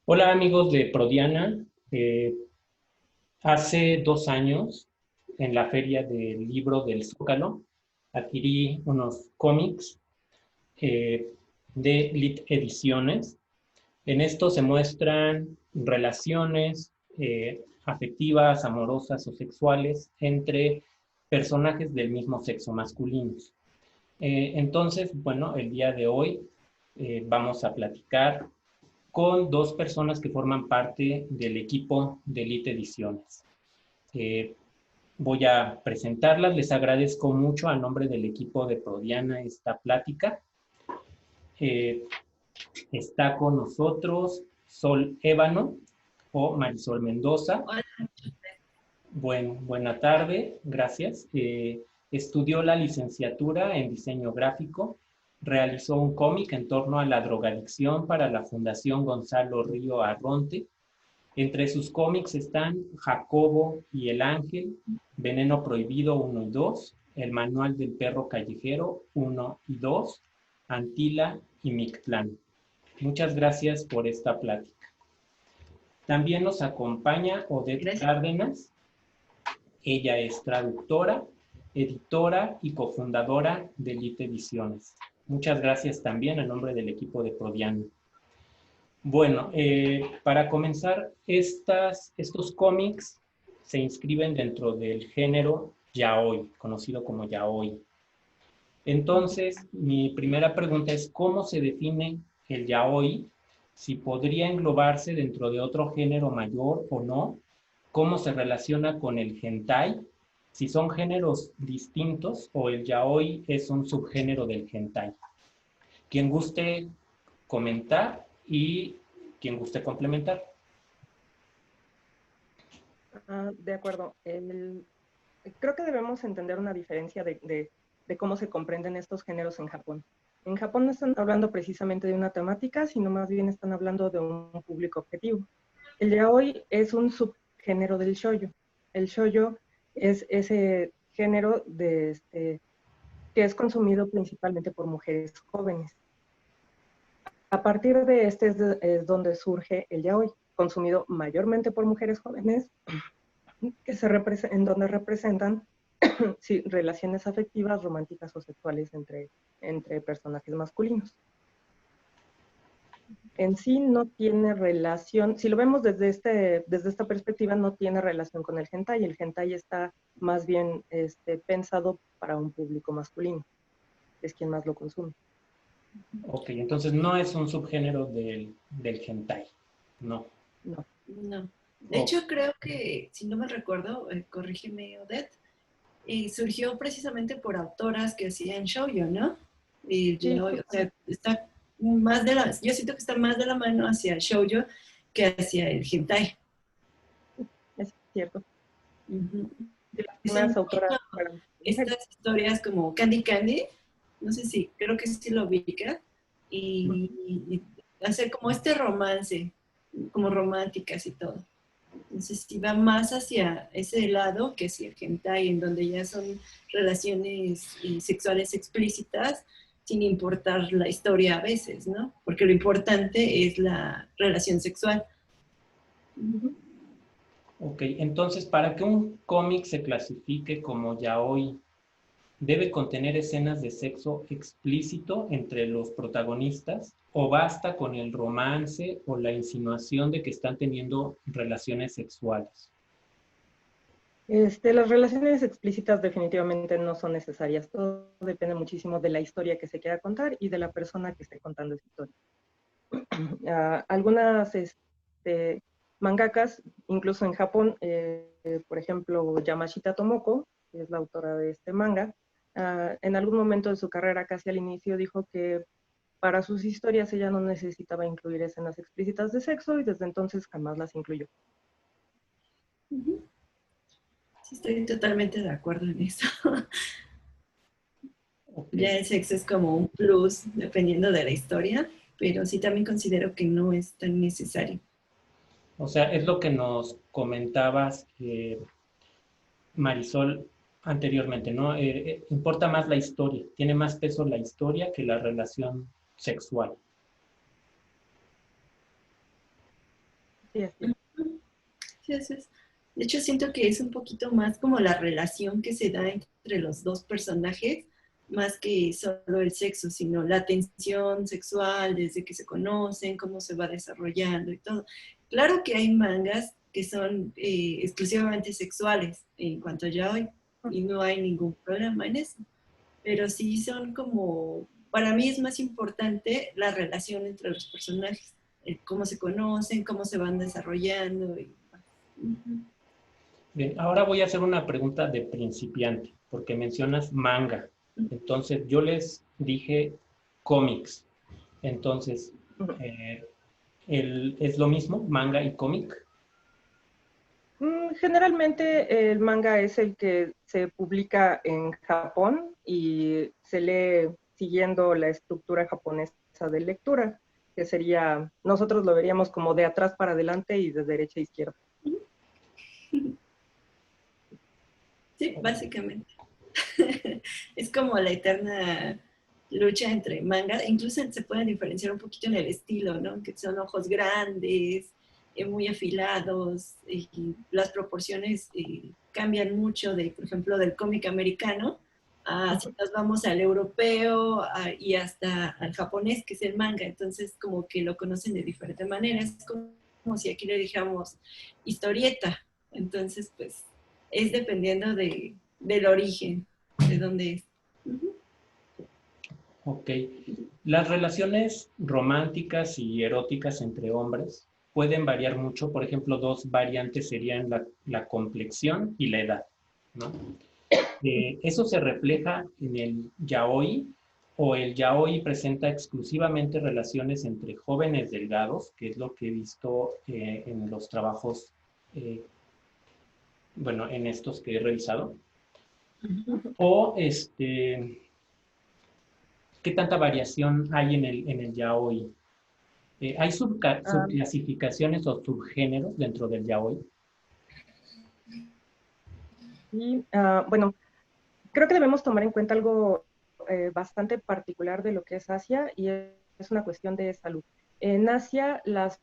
Hola amigos de Prodiana. Hace 2 años, en la feria del libro del Zócalo, adquirí unos cómics eh, de Lit Ediciones. En esto se muestran relaciones afectivas, amorosas o sexuales entre personajes del mismo sexo masculinos. Entonces, bueno, el día de hoy vamos a platicar con dos personas que forman parte del equipo de Elite Ediciones. Eh, Voy a presentarlas. Les agradezco mucho a nombre del equipo de Prodiana esta plática. Eh, Está con nosotros Sol Ébano o Marisol Mendoza. Hola. Buena tarde, gracias. Estudió la licenciatura en diseño gráfico, realizó un cómic en torno a la drogadicción para la Fundación Gonzalo Río Arronte. Entre sus cómics están Jacobo y el Ángel, Veneno Prohibido 1 y 2, El Manual del Perro Callejero 1 y 2, Antila y Mictlán. Muchas gracias por esta plática. También nos acompaña Odette Gracias. Cárdenas. Ella es traductora, editora y cofundadora de Elite Ediciones. Muchas gracias también en nombre del equipo de Prodiana. Bueno, para comenzar, estos cómics se inscriben dentro del género yaoi, conocido como yaoi. Entonces, mi primera pregunta es, ¿cómo se define el yaoi? Si podría englobarse dentro de otro género mayor o no. ¿Cómo se relaciona con el hentai? Si son géneros distintos o el yaoi es un subgénero del hentai. Quien guste comentar y quien guste complementar. De acuerdo. Creo que debemos entender una diferencia de cómo se comprenden estos géneros en Japón. En Japón no están hablando precisamente de una temática, sino más bien están hablando de un público objetivo. El yaoi es un subgénero del shoujo. El shoujo es ese género que es consumido principalmente por mujeres jóvenes. A partir de es donde surge el yaoi, consumido mayormente por mujeres jóvenes, en donde representan sí, relaciones afectivas, románticas o sexuales entre personajes masculinos. En sí no tiene relación, si lo vemos desde esta perspectiva, no tiene relación con el hentai. El hentai está más bien pensado para un público masculino, es quien más lo consume. Ok, entonces no es un subgénero del hentai, no. No. No. De hecho, creo que, si no me recuerdo, corrígeme, Odette, surgió precisamente por autoras que hacían shoujo, ¿no? Y Sí, o sea, está más yo siento que está más de la mano hacia el shoujo que hacia el hentai. es cierto. Uh-huh. Sí, las Son primeras autoras para mujeres. estas historias como Candy Candy, no sé si, creo que sí lo ubica, y hacer como este romance, como románticas y todo. Entonces, si va más hacia ese lado que hacia el hentai, en donde ya son relaciones sexuales explícitas, sin importar la historia a veces, ¿no? Porque lo importante es la relación sexual. Uh-huh. Ok, entonces para que un cómic se clasifique como yaoi, ¿debe contener escenas de sexo explícito entre los protagonistas o basta con el romance o la insinuación de que están teniendo relaciones sexuales? Las relaciones explícitas definitivamente no son necesarias. Todo depende muchísimo de la historia que se quiera contar y de la persona que esté contando esa historia. Algunas mangakas, incluso en Japón, por ejemplo, Yamashita Tomoko, que es la autora de este manga, en algún momento de su carrera, casi al inicio, dijo que para sus historias ella no necesitaba incluir escenas explícitas de sexo y desde entonces jamás las incluyó. Uh-huh. Sí, estoy totalmente de acuerdo en eso. Okay. Ya el sexo es como un plus dependiendo de la historia, pero sí también considero que no es tan necesario. O sea, es lo que nos comentabas, Marisol, anteriormente, ¿no? Importa más la historia, tiene más peso la historia que la relación sexual. Sí, así es. Sí, de hecho, siento que es un poquito más como la relación que se da entre los dos personajes, más que solo el sexo, sino la tensión sexual desde que se conocen, cómo se va desarrollando y todo. Claro que hay mangas que son exclusivamente sexuales en cuanto a yaoi, y no hay ningún problema en eso, pero sí son como, para mí es más importante la relación entre los personajes, cómo se conocen, cómo se van desarrollando. Bien, ahora voy a hacer una pregunta de principiante, porque mencionas manga. Entonces, yo les dije cómics. Entonces, eh, ¿es lo mismo, manga y cómic? Generalmente el manga es el que se publica en Japón y se lee siguiendo la estructura japonesa de lectura, que sería, nosotros lo veríamos como de atrás para adelante y de derecha a izquierda. Sí, básicamente. Es como la eterna lucha entre manga, incluso se pueden diferenciar un poquito en el estilo, ¿no? Que son ojos grandes, muy afilados, y las proporciones cambian mucho de, por ejemplo, del cómic americano, si nos vamos al europeo y hasta al japonés, que es el manga, entonces como que lo conocen de diferente manera, es como si aquí le dijéramos historieta, entonces pues es dependiendo del origen, de dónde es. Uh-huh. Ok. Las relaciones románticas y eróticas entre hombres pueden variar mucho. Por ejemplo, dos variantes serían la complexión y la edad, ¿no? ¿Eso se refleja en el yaoi o el yaoi presenta exclusivamente relaciones entre jóvenes delgados, que es lo que he visto en los trabajos, eh, bueno, en estos que he realizado? Uh-huh. O ¿qué tanta variación hay en el yaoi? ¿Hay Ah, subclasificaciones o subgéneros dentro del yaoi? y bueno, creo que debemos tomar en cuenta algo bastante particular de lo que es Asia y es una cuestión de salud. En Asia, las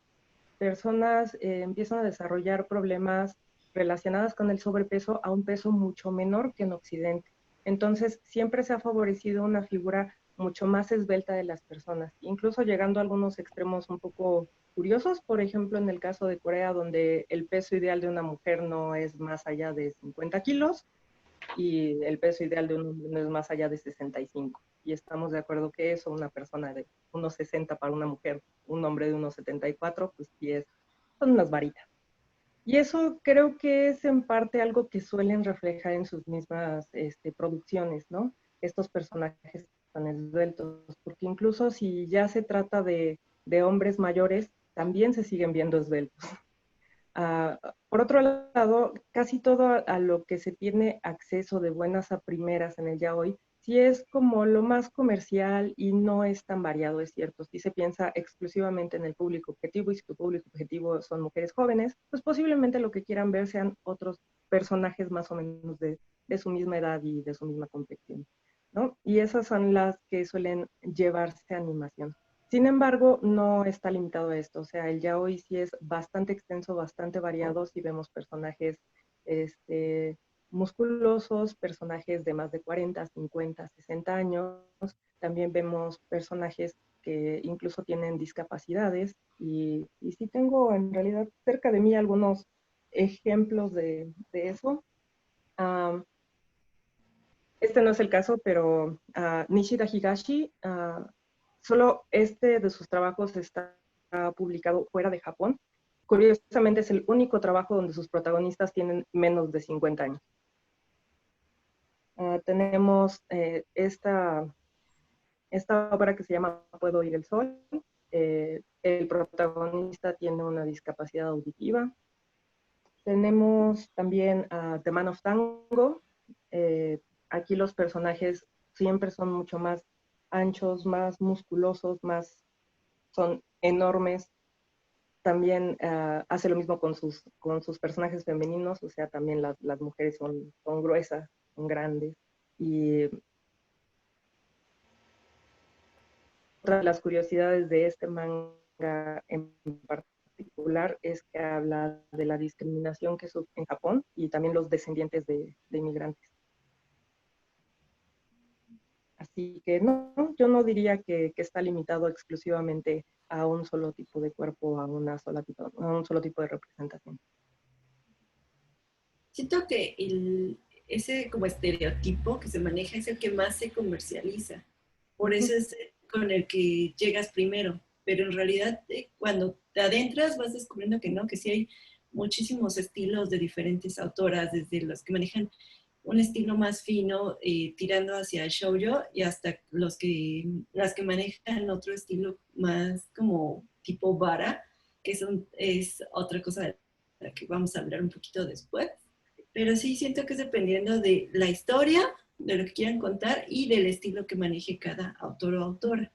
personas empiezan a desarrollar problemas relacionados con el sobrepeso a un peso mucho menor que en Occidente. Entonces, siempre se ha favorecido una figura mucho más esbelta de las personas, incluso llegando a algunos extremos un poco curiosos, por ejemplo, en el caso de Corea, donde el peso ideal de una mujer no es más allá de 50 kilos, y el peso ideal de un hombre no es más allá de 65. Y estamos de acuerdo que eso, una persona de 1,60 para una mujer, un hombre de 1,74, pues sí son unas varitas. Y eso creo que es en parte algo que suelen reflejar en sus mismas producciones, ¿no? Estos personajes tan esbeltos, porque incluso si ya se trata de hombres mayores, también se siguen viendo esbeltos. Por otro lado, casi todo a lo que se tiene acceso de buenas a primeras en el ya hoy, sí es como lo más comercial y no es tan variado, es cierto. Si se piensa exclusivamente en el público objetivo y si tu público objetivo son mujeres jóvenes, pues posiblemente lo que quieran ver sean otros personajes más o menos de su misma edad y de su misma complexión, ¿no? Y esas son las que suelen llevarse a animación. Sin embargo, no está limitado a esto, o sea, el yaoi sí es bastante extenso, bastante variado, si vemos personajes musculosos, personajes de más de 40, 50, 60 años, también vemos personajes que incluso tienen discapacidades y sí tengo en realidad cerca de mí algunos ejemplos de eso. Um, este no es el caso, pero Nishida Higashi, solo de sus trabajos está publicado fuera de Japón. Curiosamente es el único trabajo donde sus protagonistas tienen menos de 50 años. Tenemos esta obra que se llama Puedo oír el sol. El protagonista tiene una discapacidad auditiva. Tenemos también The Man of Tango. Aquí los personajes siempre son mucho más anchos, más musculosos, son enormes. También hace lo mismo con sus personajes femeninos, o sea, también las mujeres son gruesas, son grandes. Y otra de las curiosidades de este manga en particular particular es que habla de la discriminación que sufre en Japón y también los descendientes de inmigrantes. Así que no, yo no diría que está limitado exclusivamente a un solo tipo de cuerpo, a un solo tipo de representación. Siento que ese como estereotipo que se maneja es el que más se comercializa. Por eso es con el que llegas primero. Pero en realidad, cuando te adentras, vas descubriendo que no, que sí hay muchísimos estilos de diferentes autoras, desde los que manejan un estilo más fino, tirando hacia el shoujo, y hasta las que manejan otro estilo más como tipo vara, que es otra cosa de la que vamos a hablar un poquito después. Pero sí siento que es dependiendo de la historia, de lo que quieran contar y del estilo que maneje cada autor o autora.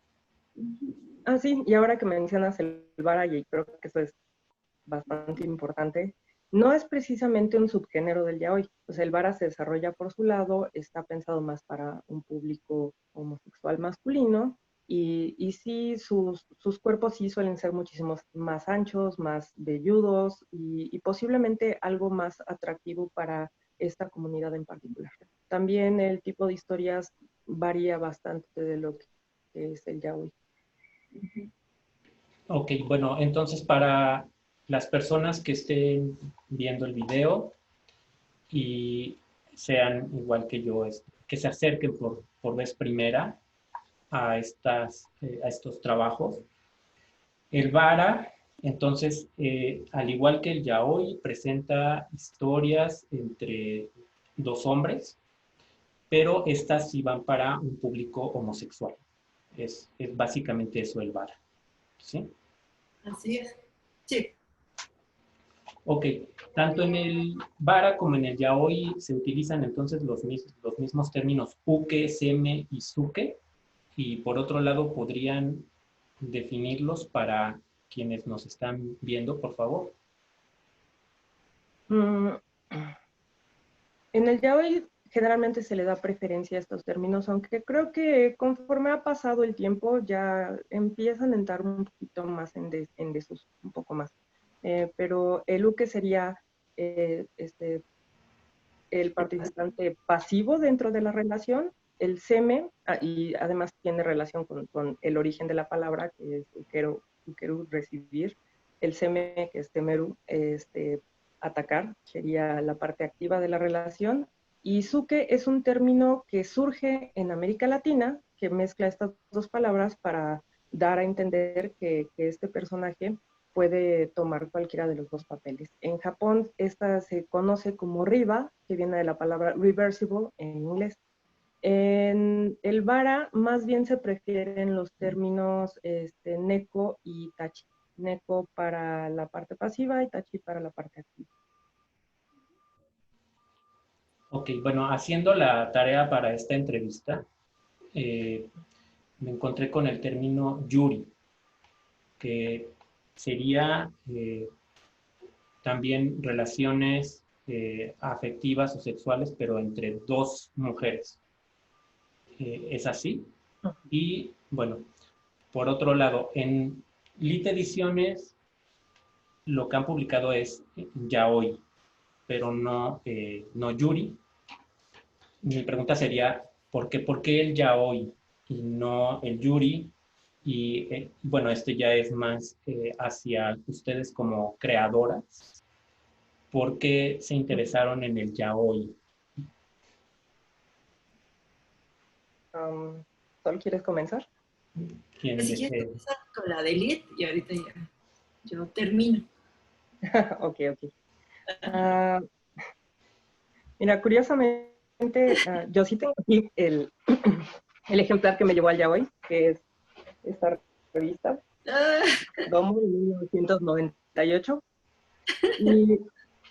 Ah, sí, y ahora que mencionas el vara, y creo que eso es bastante importante, no es precisamente un subgénero del yaoi. O sea, el vara se desarrolla por su lado, está pensado más para un público homosexual masculino, y sí, sus cuerpos sí suelen ser muchísimos más anchos, más velludos, y posiblemente algo más atractivo para esta comunidad en particular. También el tipo de historias varía bastante de lo que es el yaoi. Ok, bueno, entonces para las personas que estén viendo el video y sean igual que yo, que se acerquen por vez primera a estos trabajos. El vara, entonces, al igual que el yaoi, presenta historias entre dos hombres, pero estas sí van para un público homosexual. Es básicamente eso el vara. ¿Sí? Así es. Sí. Ok, tanto en el vara como en el yaoi se utilizan entonces los mismos términos uke, seme y suke, y por otro lado podrían definirlos para quienes nos están viendo, por favor. Mm, En el yaoi generalmente se le da preferencia a estos términos, aunque creo que conforme ha pasado el tiempo ya empiezan a entrar un poquito más en desuso, un poco más. Pero el uke sería el participante pasivo dentro de la relación, el seme, y además tiene relación con el origen de la palabra, que es ukeru, recibir, el seme, que es temeru, atacar, sería la parte activa de la relación, y suke es un término que surge en América Latina, que mezcla estas dos palabras para dar a entender que este personaje puede tomar cualquiera de los dos papeles. En Japón, esta se conoce como riba, que viene de la palabra reversible en inglés. En el vara, más bien se prefieren los términos neko y tachi. Neko para la parte pasiva y tachi para la parte activa. Ok, bueno, haciendo la tarea para esta entrevista, me encontré con el término yuri, que sería también relaciones afectivas o sexuales, pero entre dos mujeres. ¿Es así? Y bueno, por otro lado, en Lit Ediciones lo que han publicado es yaoi, pero no yuri. Mi pregunta sería, ¿por qué el yaoi y no el yuri? Y bueno, esto ya es más hacia ustedes como creadoras. ¿Por qué se interesaron en el yaoi? ¿Solo quieres comenzar? ¿Quién Si quieres desea? empezar con la de Elite y ahorita ya yo termino. Ok. Uh, Mira, curiosamente, yo sí tengo aquí el ejemplar que me llevó al yaoi, que es esta revista, Ah, Domo de 1998. Y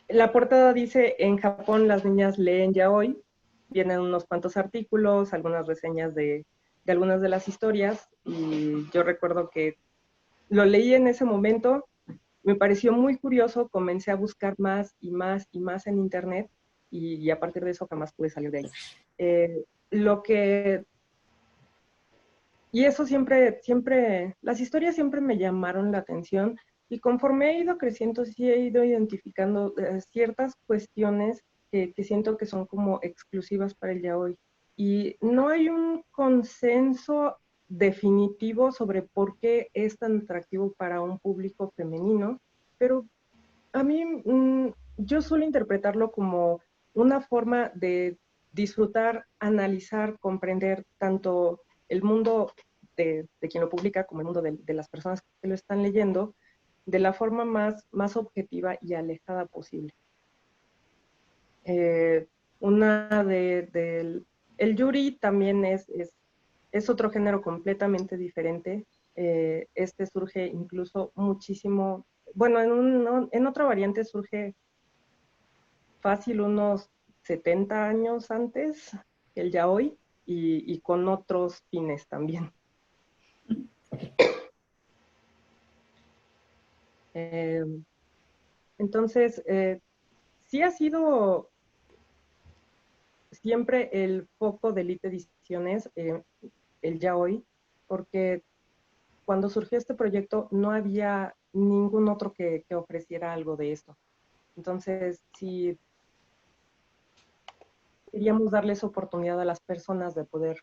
la portada dice, en Japón las niñas leen yaoi. Vienen unos cuantos artículos, algunas reseñas de algunas de las historias. Y yo recuerdo que lo leí en ese momento, me pareció muy curioso, comencé a buscar más y más y más en internet. Y a partir de eso jamás pude salir de ahí. Lo que Y eso siempre, las historias siempre me llamaron la atención, Y conforme he ido creciendo, sí he ido identificando ciertas cuestiones que siento que son como exclusivas para el yaoi. Y no hay un consenso definitivo sobre por qué es tan atractivo para un público femenino, pero a mí yo suelo interpretarlo como una forma de disfrutar, analizar, comprender tanto el mundo de quien lo publica como el mundo de las personas que lo están leyendo de la forma más objetiva y alejada posible. Una el yuri también es otro género completamente diferente. Este surge incluso muchísimo, bueno, en otra variante surge fácil unos 70 años antes que el yaoi y con otros fines también. Entonces, sí ha sido siempre el foco de Elite Ediciones, el yaoi, porque cuando surgió este proyecto no había ningún otro que ofreciera algo de esto. Entonces, sí, queríamos darles oportunidad a las personas de poder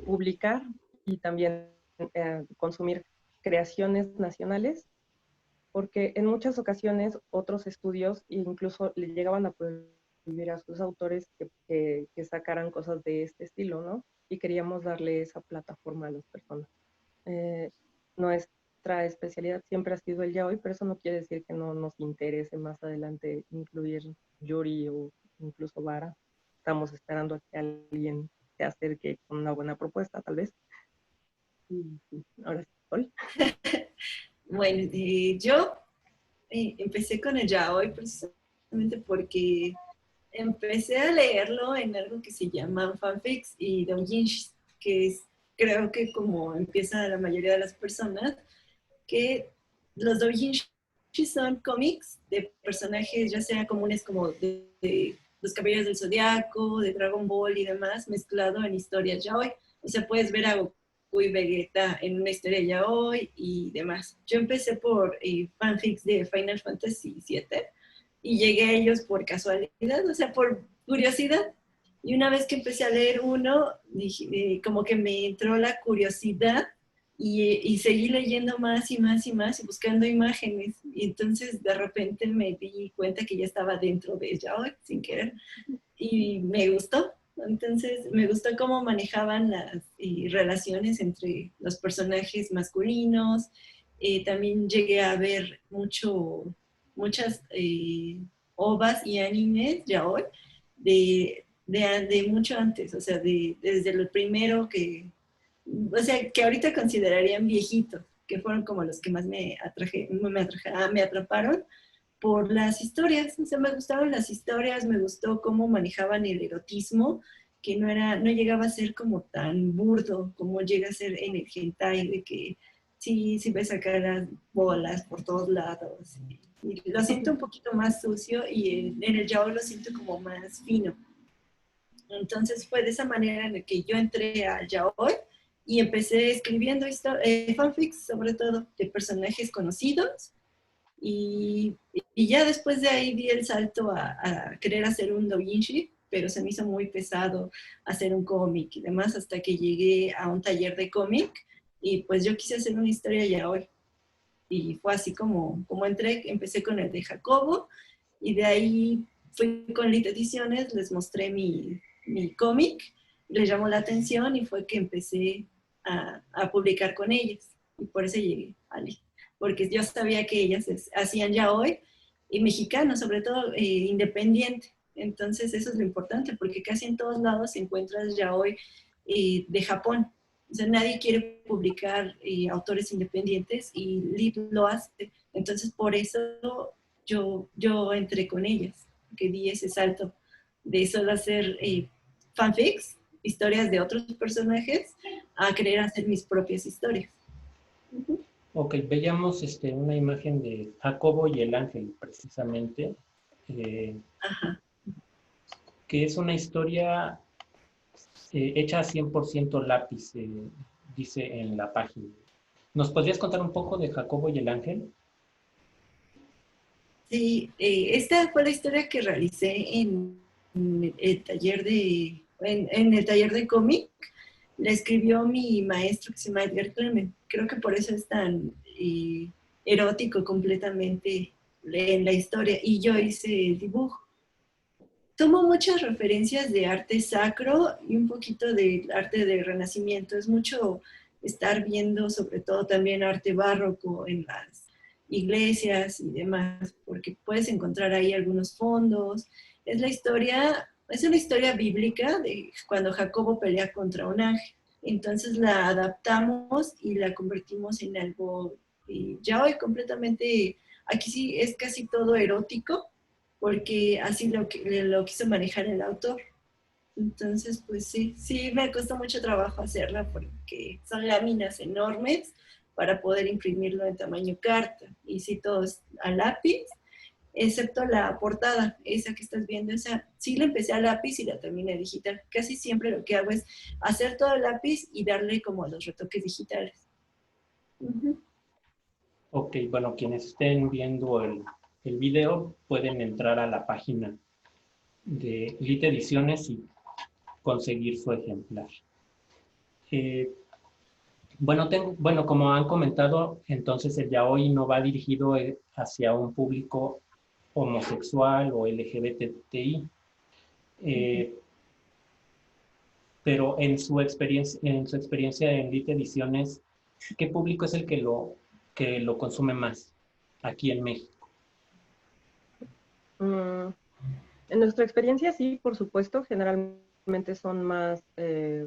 publicar y también consumir creaciones nacionales, porque en muchas ocasiones otros estudios incluso le llegaban a prohibir a sus autores que sacaran cosas de este estilo, ¿no? Y queríamos darle esa plataforma a las personas. Nuestra especialidad siempre ha sido el yaoi, pero eso no quiere decir que no nos interese más adelante incluir yuri o incluso vara. Estamos esperando a que alguien se acerque con una buena propuesta, tal vez. Y ahora sí, Sol. Bueno, yo empecé con el yaoi precisamente porque empecé a leerlo en algo que se llama fanfics y doujinshis, que es, creo que como empieza la mayoría de las personas, que los doujinshis son cómics de personajes ya sea comunes como de los Caballeros del Zodiaco, de Dragon Ball y demás, mezclado en historias yaoi. O sea, puedes ver a Goku y Vegeta en una historia yaoi y demás. Yo empecé por fanfics de Final Fantasy VII y llegué a ellos por casualidad, o sea, por curiosidad. Y una vez que empecé a leer uno, dije, como que me entró la curiosidad y seguí leyendo más y más y más y buscando imágenes. Y entonces de repente me di cuenta que ya estaba dentro de ella sin querer y me gustó. Entonces me gustó cómo manejaban las relaciones entre los personajes masculinos. También llegué a ver muchas ovas y animes yaoi de mucho antes, o sea, desde el primero o sea, que ahorita considerarían viejitos, que fueron como los que más me atraparon por las historias. O sea, me gustaban las historias, me gustó cómo manejaban el erotismo, que no llegaba a ser como tan burdo como llega a ser en el hentai, de que sí ves sacar las bolas por todos lados. Y lo siento un poquito más sucio y en el yaoi lo siento como más fino. Entonces fue de esa manera en la que yo entré al yaoi y empecé escribiendo fanfics, sobre todo de personajes conocidos. Y ya después de ahí di el salto a querer hacer un doujinshi, pero se me hizo muy pesado hacer un cómic y demás hasta que llegué a un taller de cómic y pues yo quise hacer una historia yaoi. Y fue así como empecé con el de Jacobo y de ahí fui con Lit Ediciones, les mostré mi cómic, les llamó la atención y fue que empecé a publicar con ellas. Y por eso llegué a Lit, porque yo sabía que ellas hacían yaoi, y mexicano, sobre todo independiente. Entonces eso es lo importante, porque casi en todos lados encuentras yaoi de Japón. O sea, nadie quiere publicar autores independientes y Lit lo hace. Entonces, por eso yo entré con ellas, que di ese salto de solo hacer fanfics, historias de otros personajes, a querer hacer mis propias historias. Ok, veíamos una imagen de Jacobo y el ángel, precisamente, que es una historia hecha a 100% lápiz, dice en la página. ¿Nos podrías contar un poco de Jacobo y el ángel? Sí, esta fue la historia que realicé en el taller en el taller de cómic. La escribió mi maestro que se llama Edgar Clement. Creo que por eso es tan erótico completamente en la historia. Y yo hice el dibujo. Tomo muchas referencias de arte sacro y un poquito de arte de renacimiento. Es mucho estar viendo sobre todo también arte barroco en las iglesias y demás, porque puedes encontrar ahí algunos fondos. Es una historia bíblica de cuando Jacobo pelea contra un ángel. Entonces la adaptamos y la convertimos en algo ya hoy completamente, aquí sí es casi todo erótico, porque así lo quiso manejar el autor. Entonces, pues sí, sí me costó mucho trabajo hacerla porque son láminas enormes para poder imprimirlo en tamaño carta. Y sí, todo es a lápiz, excepto la portada, esa que estás viendo, esa sí la empecé a lápiz y la terminé digital. Casi siempre lo que hago es hacer todo a lápiz y darle como los retoques digitales. Uh-huh. Ok, bueno, quienes estén viendo el video pueden entrar a la página de Lit Ediciones y conseguir su ejemplar. Eh, bueno, como han comentado, entonces el yaoi no va dirigido hacia un público homosexual o LGBTI, eh, pero en su experiencia en Lit Ediciones, ¿qué público es el que lo consume más aquí en México? Mm, en nuestra experiencia, sí, por supuesto, generalmente son más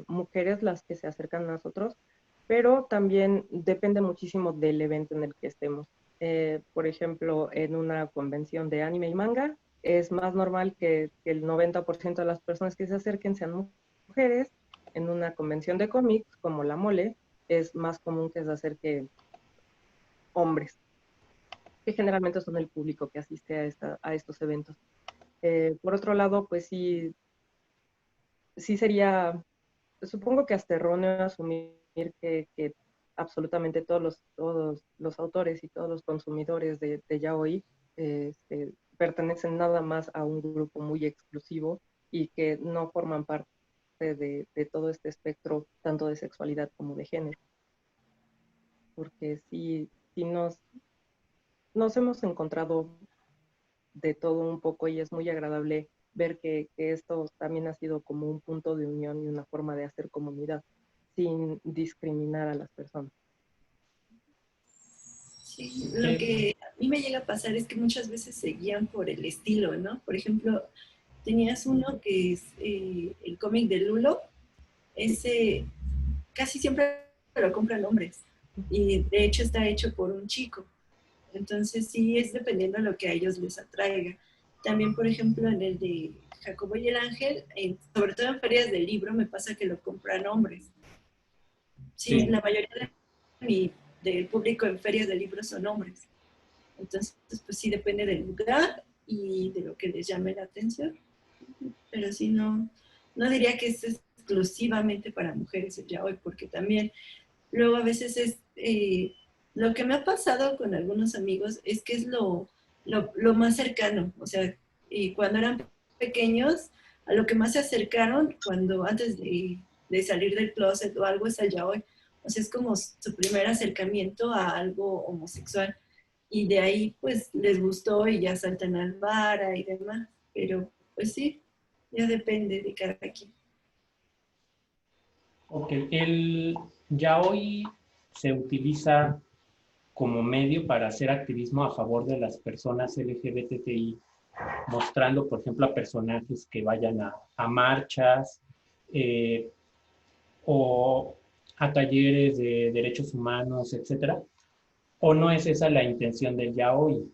mujeres las que se acercan a nosotros, pero también depende muchísimo del evento en el que estemos. Por ejemplo, en una convención de anime y manga, es más normal que el 90% de las personas que se acerquen sean mujeres. En una convención de cómics, como la Mole, es más común que se acerquen hombres, que generalmente son el público que asiste a estos eventos. Por otro lado, pues sí, sí sería, supongo que hasta erróneo asumir que absolutamente todos los autores y todos los consumidores de yaoi pertenecen nada más a un grupo muy exclusivo y que no forman parte de todo este espectro, tanto de sexualidad como de género. Porque sí nos hemos encontrado de todo un poco y es muy agradable ver que esto también ha sido como un punto de unión y una forma de hacer comunidad sin discriminar a las personas. Sí, lo que a mí me llega a pasar es que muchas veces se guían por el estilo, ¿no? Por ejemplo, tenías uno que es el cómic de Lulo, ese casi siempre lo compran hombres y de hecho está hecho por un chico. Entonces sí es dependiendo de lo que a ellos les atraiga. También, por ejemplo, en el de Jacobo y el Ángel, sobre todo en ferias del libro, me pasa que lo compran hombres. Sí, Sí. la mayoría del público en ferias de libros son hombres. Entonces, pues sí depende del lugar y de lo que les llame la atención. Pero sí, no diría que es exclusivamente para mujeres el yaoi, porque también luego a veces lo que me ha pasado con algunos amigos es que es lo más cercano, o sea, y cuando eran pequeños, a lo que más se acercaron cuando antes de salir del closet o algo es el yaoi. O sea, es como su primer acercamiento a algo homosexual. Y de ahí, pues, les gustó y ya saltan al vara y demás. Pero, pues sí, ya depende de cada quien. Ok, el yaoi se utiliza como medio para hacer activismo a favor de las personas LGBTI, mostrando, por ejemplo, a personajes que vayan a marchas eh, o a talleres de derechos humanos, etcétera. ¿O no es esa la intención del yaoi?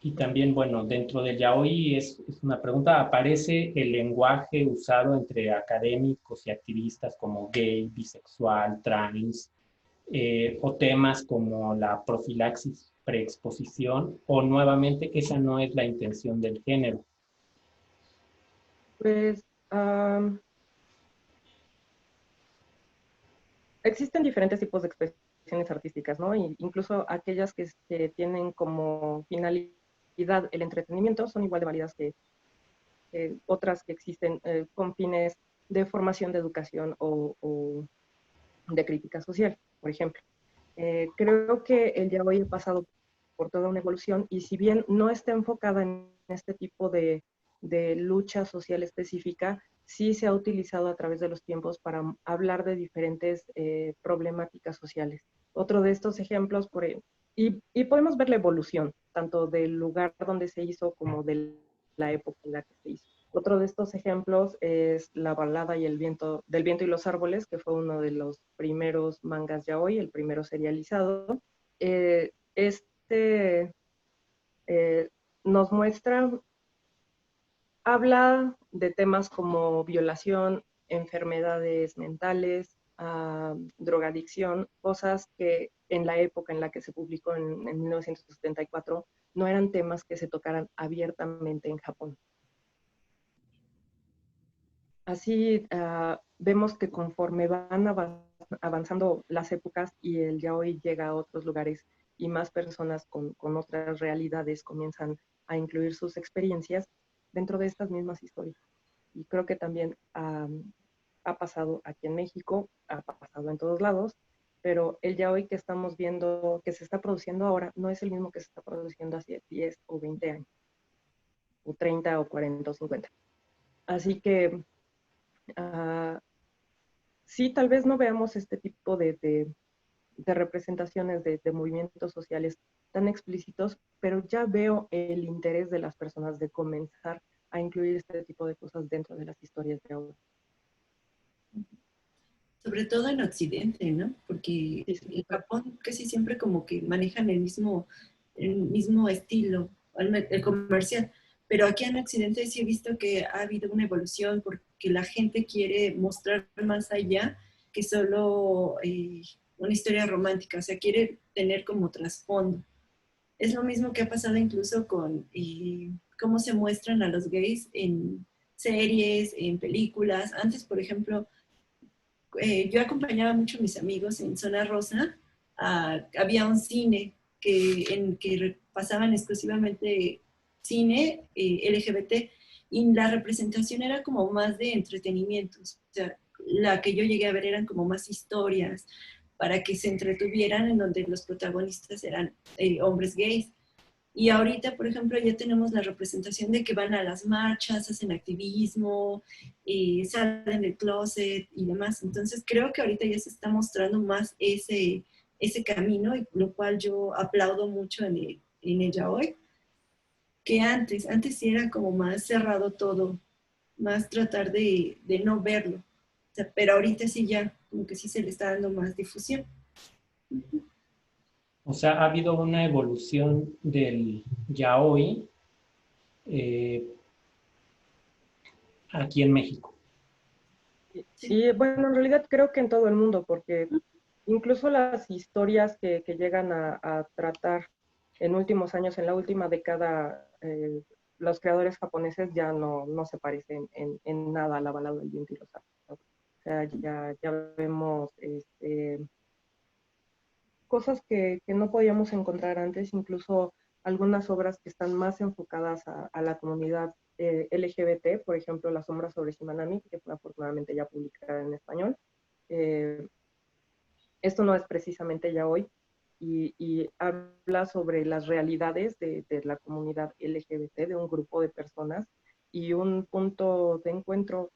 Y también, bueno, dentro del yaoi es una pregunta, ¿aparece el lenguaje usado entre académicos y activistas como gay, bisexual, trans, o temas como la profilaxis preexposición, o nuevamente esa no es la intención del género? Pues existen diferentes tipos de expresión expresiones artísticas, ¿no? Y incluso aquellas que tienen como finalidad el entretenimiento son igual de válidas que otras que existen con fines de formación, de educación o de crítica social, por ejemplo. Creo que el yaoi ha pasado por toda una evolución y si bien no está enfocada en este tipo de lucha social específica, sí se ha utilizado a través de los tiempos para hablar de diferentes problemáticas sociales. Otro de estos ejemplos, y podemos ver la evolución, tanto del lugar donde se hizo como de la época en la que se hizo. Otro de estos ejemplos es La balada y el viento, del viento y los árboles, que fue uno de los primeros mangas yaoi, el primero serializado. Este nos muestra, habla de temas como violación, enfermedades mentales, drogadicción, cosas que en la época en la que se publicó en 1974 no eran temas que se tocaran abiertamente en Japón. Así vemos que conforme van avanzando las épocas y el yaoi llega a otros lugares y más personas con otras realidades comienzan a incluir sus experiencias dentro de estas mismas historias. Y creo que también ha pasado aquí en México, ha pasado en todos lados, pero el yaoi que estamos viendo, que se está produciendo ahora, no es el mismo que se está produciendo hace 10 o 20 años, o 30 o 40 o 50. Así que sí, tal vez no veamos este tipo de representaciones de movimientos sociales tan explícitos, pero ya veo el interés de las personas de comenzar a incluir este tipo de cosas dentro de las historias de ahora. Sobre todo en Occidente, ¿no? Porque Sí, sí, en Japón casi siempre como que manejan el mismo estilo, el comercial. Pero aquí en Occidente sí he visto que ha habido una evolución porque la gente quiere mostrar más allá que solo una historia romántica, o sea, quiere tener como trasfondo. Es lo mismo que ha pasado incluso con cómo se muestran a los gays en series, en películas. Antes, por ejemplo, yo acompañaba mucho a mis amigos en Zona Rosa. Había un cine en que pasaban exclusivamente cine LGBT y la representación era como más de entretenimientos. O sea, la que yo llegué a ver eran como más historias para que se entretuvieran en donde los protagonistas eran hombres gays. Y ahorita, por ejemplo, ya tenemos la representación de que van a las marchas, hacen activismo, salen del closet y demás. Entonces, creo que ahorita ya se está mostrando más ese camino, y lo cual yo aplaudo mucho en ella hoy, que antes. Antes sí era como más cerrado todo, más tratar de no verlo. O sea, pero ahorita sí ya, como que sí se le está dando más difusión. O sea, ha habido una evolución del yaoi aquí en México. y bueno, en realidad creo que en todo el mundo, porque incluso las historias que llegan a tratar en últimos años, en la última década, los creadores japoneses ya no se parecen en nada a La balada del viento y los árboles. O sea, ya vemos cosas que no podíamos encontrar antes, incluso algunas obras que están más enfocadas a la comunidad LGBT, por ejemplo, La sombra sobre Shimanami, que fue afortunadamente ya publicada en español. Eh, Esto no es precisamente ya hoy, y habla sobre las realidades de la comunidad LGBT, de un grupo de personas, y un punto de encuentro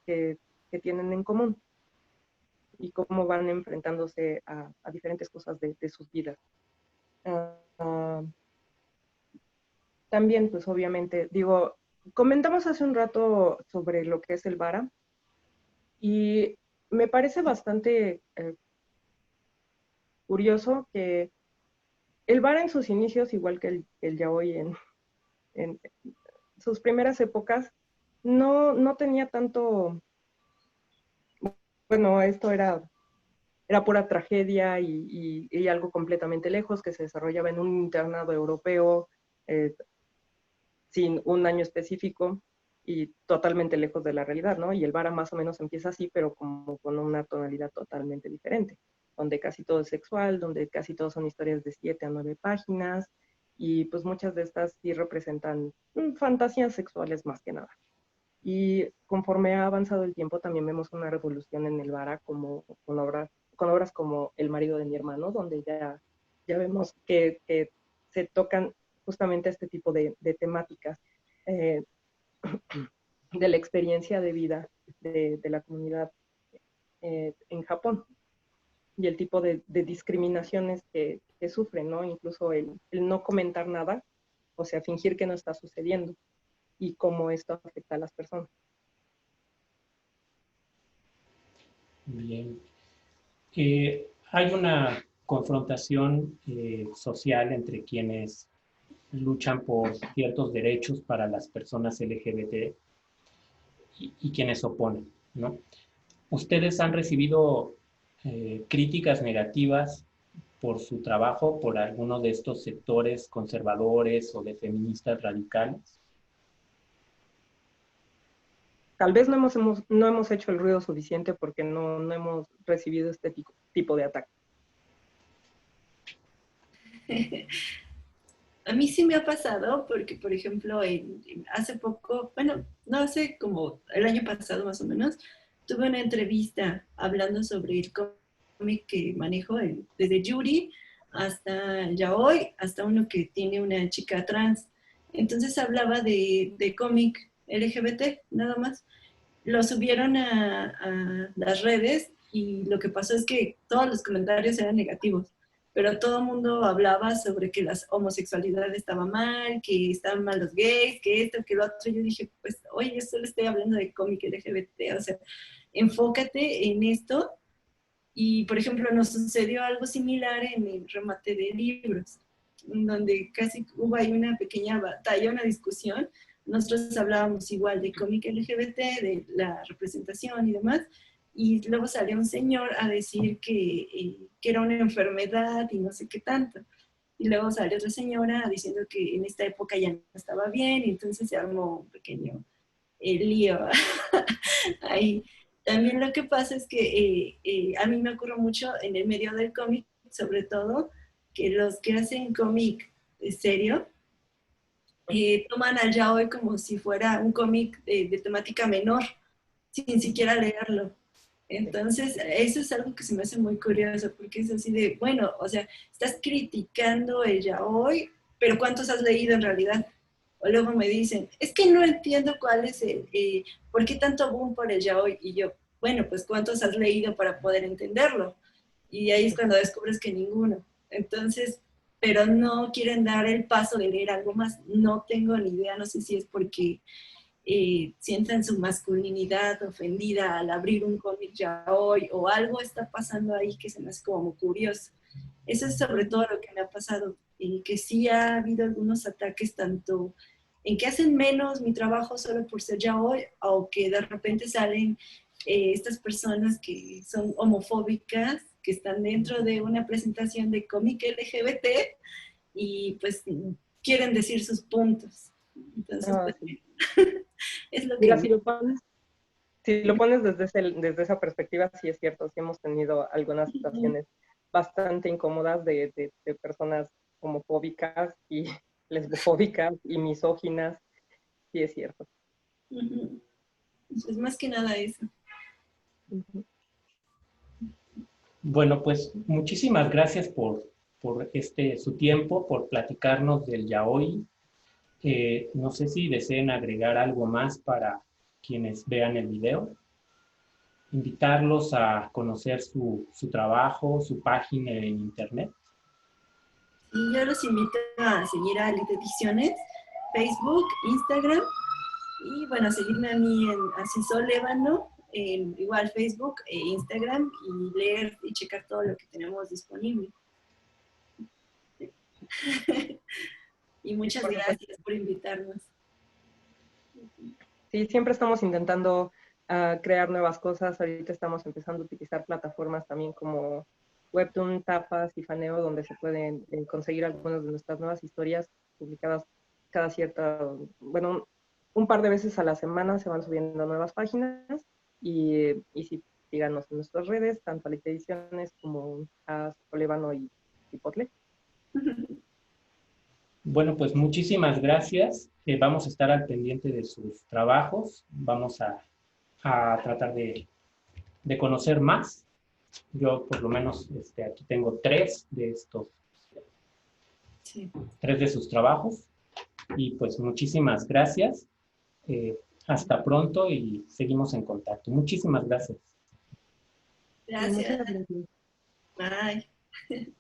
que tienen en común, y cómo van enfrentándose a diferentes cosas de sus vidas. Uh, También, pues obviamente, digo, comentamos hace un rato sobre lo que es el vara, y me parece bastante curioso que el vara en sus inicios, igual que el yaoi en sus primeras épocas, no tenía tanto, bueno, esto era pura tragedia y algo completamente lejos, que se desarrollaba en un internado europeo, eh, sin un año específico y totalmente lejos de la realidad, ¿no? Y el vara más o menos empieza así, pero como con una tonalidad totalmente diferente. donde casi todo es sexual, donde casi todo son historias de 7 a 9 páginas, y pues muchas de estas sí representan fantasías sexuales más que nada. Y conforme ha avanzado el tiempo, también vemos una revolución en el vara, como con obras como El marido de mi hermano, donde ya vemos que se tocan justamente este tipo de temáticas eh, de la experiencia de vida de la comunidad en Japón y el tipo de discriminaciones que sufren, ¿no? Incluso el no comentar nada, o sea, fingir que no está sucediendo y cómo esto afecta a las personas. Bien. Hay una confrontación social entre quienes luchan por ciertos derechos para las personas LGBT y quienes oponen, ¿no? ¿Ustedes han recibido críticas negativas por su trabajo, por alguno de estos sectores conservadores o de feministas radicales? Tal vez no hemos hecho el ruido suficiente porque no hemos recibido este tipo de ataque. A mí sí me ha pasado porque, por ejemplo, hace poco, bueno, no hace como el año pasado más o menos, tuve una entrevista hablando sobre el cómic que manejo, desde Yuri hasta Yaoi, hasta uno que tiene una chica trans. Entonces hablaba de cómic LGBT, nada más. Lo subieron a las redes y lo que pasó es que todos los comentarios eran negativos, pero todo el mundo hablaba sobre que la homosexualidad estaba mal, que estaban mal los gays, que esto, que lo otro. Yo dije, pues, oye, yo solo estoy hablando de cómic LGBT, o sea, enfócate en esto. Y, por ejemplo, nos sucedió algo similar en el remate de libros, donde casi hubo ahí una pequeña batalla, una discusión. Nosotros hablábamos igual de cómic LGBT, de la representación y demás, y luego salió un señor a decir que era una enfermedad y no sé qué tanto. Y luego salió otra señora diciendo que en esta época ya no estaba bien, y entonces se armó un pequeño lío ahí. También lo que pasa es que a mí me ocurre mucho en el medio del cómic, sobre todo, que los que hacen cómic serio toman al yaoi como si fuera un cómic de temática menor, sin siquiera leerlo. Entonces, eso es algo que se me hace muy curioso, porque es así de, bueno, o sea, estás criticando el yaoi, pero ¿cuántos has leído en realidad? O luego me dicen, es que no entiendo cuál es ¿por qué tanto boom por el yaoi? Y yo, bueno, pues ¿cuántos has leído para poder entenderlo? Y ahí es cuando descubres que ninguno. Entonces, pero no quieren dar el paso de leer algo más. No tengo ni idea, no sé si es porque sientan su masculinidad ofendida al abrir un cómic yaoi o algo está pasando ahí que se me hace como curioso. Eso es sobre todo lo que me ha pasado, y que sí ha habido algunos ataques tanto en que hacen menos mi trabajo solo por ser yaoi, o que de repente salen estas personas que son homofóbicas, que están dentro de una presentación de cómic LGBT y pues quieren decir sus puntos. Entonces, pues, Sí. es lo Mira, que... si lo pones desde esa perspectiva, sí es cierto, sí hemos tenido algunas situaciones bastante incómodas de personas homofóbicas y lesbofóbicas y misóginas, sí es cierto. Es más que nada eso. Bueno, pues muchísimas gracias por su tiempo, por platicarnos del yaoi. No sé si deseen agregar algo más para quienes vean el video. Invitarlos a conocer su trabajo, su página en internet. Y yo los invito a seguir a Elite Ediciones, Facebook, Instagram, y bueno, seguirme a mí en Asesor Lébano, en igual Facebook e Instagram, y leer y checar todo lo que tenemos disponible. Y muchas gracias por invitarnos. Sí, siempre estamos intentando crear nuevas cosas. Ahorita estamos empezando a utilizar plataformas también como Webtoon, Tapas y Faneo, donde se pueden conseguir algunas de nuestras nuevas historias publicadas cada bueno, un par de veces a la semana se van subiendo nuevas páginas, y si síganos en nuestras redes, tanto a Lit Ediciones como a Olevano y Chipotle. Bueno, pues muchísimas gracias. Vamos a estar al pendiente de sus trabajos. Vamos a tratar de conocer más. Yo por lo menos aquí tengo 3 de estos, Sí. 3 de sus trabajos. Y pues muchísimas gracias. Hasta pronto y seguimos en contacto. Muchísimas gracias. Gracias. Muchas gracias. Bye.